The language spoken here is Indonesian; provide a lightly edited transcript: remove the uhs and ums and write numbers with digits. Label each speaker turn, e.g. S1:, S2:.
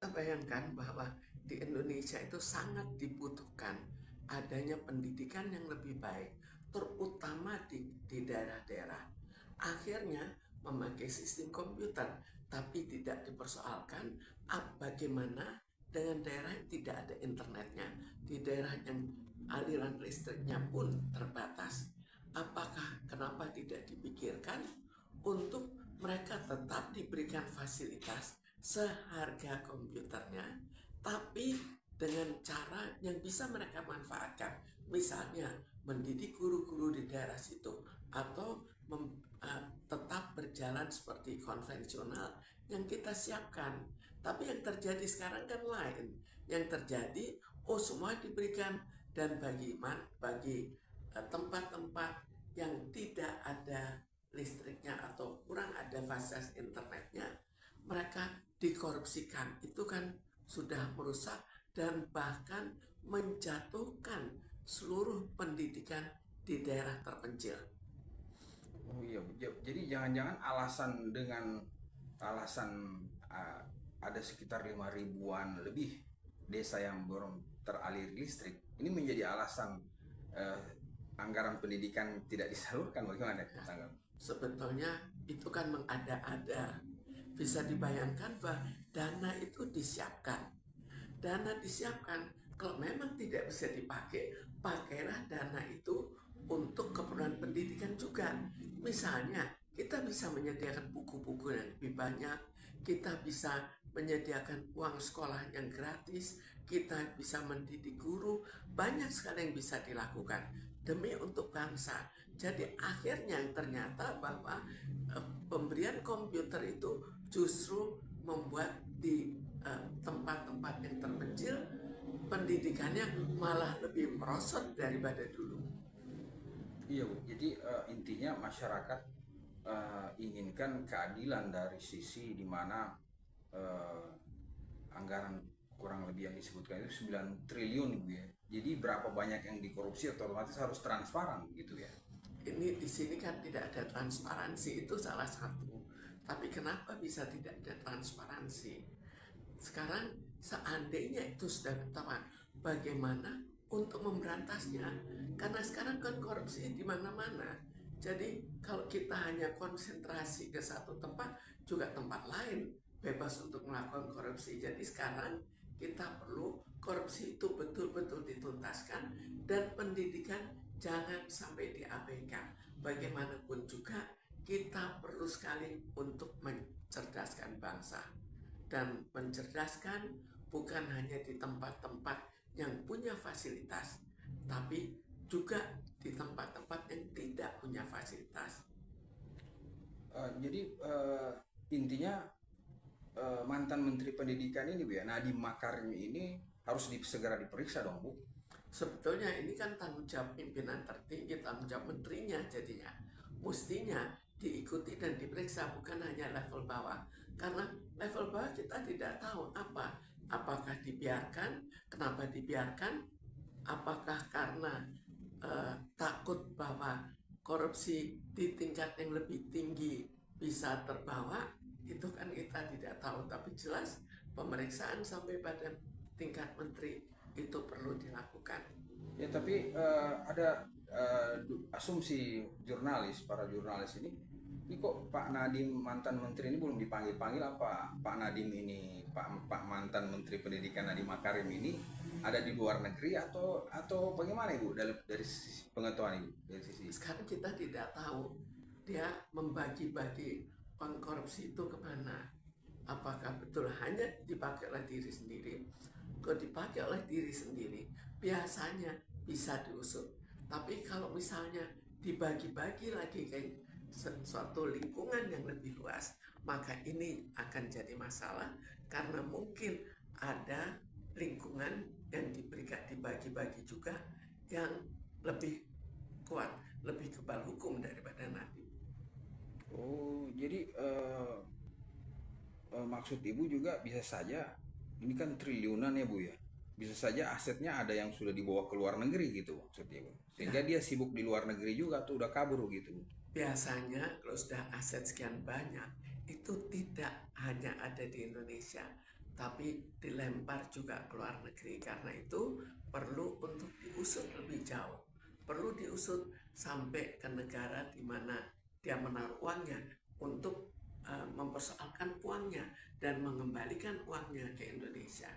S1: kita bayangkan bahwa di Indonesia itu sangat dibutuhkan adanya pendidikan yang lebih baik, terutama di daerah-daerah. Akhirnya memakai sistem komputer, tapi tidak dipersoalkan bagaimana dengan daerah yang tidak ada internetnya, di daerah yang aliran listriknya pun terbatas. Kenapa tidak dipikirkan untuk mereka tetap diberikan fasilitas seharga komputernya, tapi dengan cara yang bisa mereka manfaatkan. Misalnya mendidik guru-guru di daerah situ, atau tetap berjalan seperti konvensional yang kita siapkan. Tapi yang terjadi sekarang kan lain. Yang terjadi, semua diberikan, dan bagi tempat-tempat yang tidak ada listriknya atau kurang ada fasilitas internetnya, mereka dikorupsikan. Itu kan sudah merusak dan bahkan menjatuhkan seluruh pendidikan di daerah terpencil.
S2: Oh iya, jadi jangan-jangan alasan ada sekitar 5 ribuan lebih desa yang belum teralir listrik. Ini menjadi alasan uh, anggaran pendidikan tidak disalurkan, bagaimana
S1: Ya,
S2: tanggal?
S1: sebetulnya itu kan mengada-ada. Bisa dibayangkan bahwa dana itu disiapkan. Dana disiapkan, kalau memang tidak bisa dipakai, pakailah dana itu untuk keperluan pendidikan juga. Misalnya, kita bisa menyediakan buku-buku yang lebih banyak, kita bisa menyediakan uang sekolah yang gratis, kita bisa mendidik guru, banyak sekali yang bisa dilakukan demi untuk bangsa. Jadi akhirnya ternyata bahwa pemberian komputer itu justru membuat di tempat-tempat yang terpencil pendidikannya malah lebih merosot daripada dulu.
S2: Iya Bu, jadi intinya masyarakat inginkan keadilan dari sisi di mana eh, anggaran kurang lebih yang disebutkan itu 9 triliun Bu ya. Jadi berapa banyak yang dikorupsi otomatis harus transparan gitu ya.
S1: Ini di sini kan tidak ada transparansi, itu salah satu. Tapi kenapa bisa tidak ada transparansi? Sekarang seandainya itu sudah ketahuan, bagaimana untuk memberantasnya? Karena sekarang kan korupsi di mana-mana. Jadi kalau kita hanya konsentrasi ke satu tempat, juga tempat lain bebas untuk melakukan korupsi. Jadi sekarang kita perlu korupsi itu betul-betul dituntaskan, dan pendidikan jangan sampai diabaikan. Bagaimanapun juga kita perlu sekali untuk mencerdaskan bangsa, dan mencerdaskan bukan hanya di tempat-tempat yang punya fasilitas, tapi juga di tempat-tempat yang tidak punya fasilitas.
S2: Jadi intinya mantan Menteri Pendidikan ini Bu ya, Nadiem Makarim ini harus segera diperiksa dong Bu.
S1: Sebetulnya ini kan tanggung jawab pimpinan tertinggi, tanggung jawab menterinya jadinya. Mestinya diikuti dan diperiksa, bukan hanya level bawah. Karena level bawah kita tidak tahu apakah dibiarkan, kenapa dibiarkan, apakah karena takut bahwa korupsi di tingkat yang lebih tinggi bisa terbawa, itu kan kita tidak tahu. Tapi jelas pemeriksaan sampai pada tingkat menteri itu perlu dilakukan.
S2: Ya tapi ada asumsi para jurnalis ini kok Pak Nadiem mantan menteri ini belum dipanggil-panggil, apa Pak Nadiem ini Pak mantan Menteri Pendidikan Nadiem Makarim ini ada di luar negeri atau bagaimana Ibu dari sisi pengetahuan Ibu dari sisi.
S1: Sekarang kita tidak tahu dia membagi-bagi uang korupsi itu kemana. Apakah betul hanya dipakai oleh diri sendiri? Kalau dipakai oleh diri sendiri, biasanya bisa diusut. Tapi kalau misalnya dibagi-bagi lagi ke suatu lingkungan yang lebih luas, maka ini akan jadi masalah, karena mungkin ada lingkungan yang dibagi-bagi juga yang lebih kuat, lebih kebal hukum daripada Nadiem.
S2: Oh jadi maksud Ibu juga bisa saja ini kan triliunan ya Bu ya. Bisa saja asetnya ada yang sudah dibawa ke luar negeri gitu maksudnya Bu. Sehingga
S1: Ya,
S2: dia sibuk di luar negeri juga tuh udah kabur gitu.
S1: biasanya kalau sudah aset sekian banyak, itu tidak hanya ada di Indonesia, tapi dilempar juga ke luar negeri. Karena itu perlu untuk diusut lebih jauh, perlu diusut sampai ke negara di mana dia menaruh uangnya untuk mempersoalkan uangnya dan mengembalikan uangnya ke Indonesia.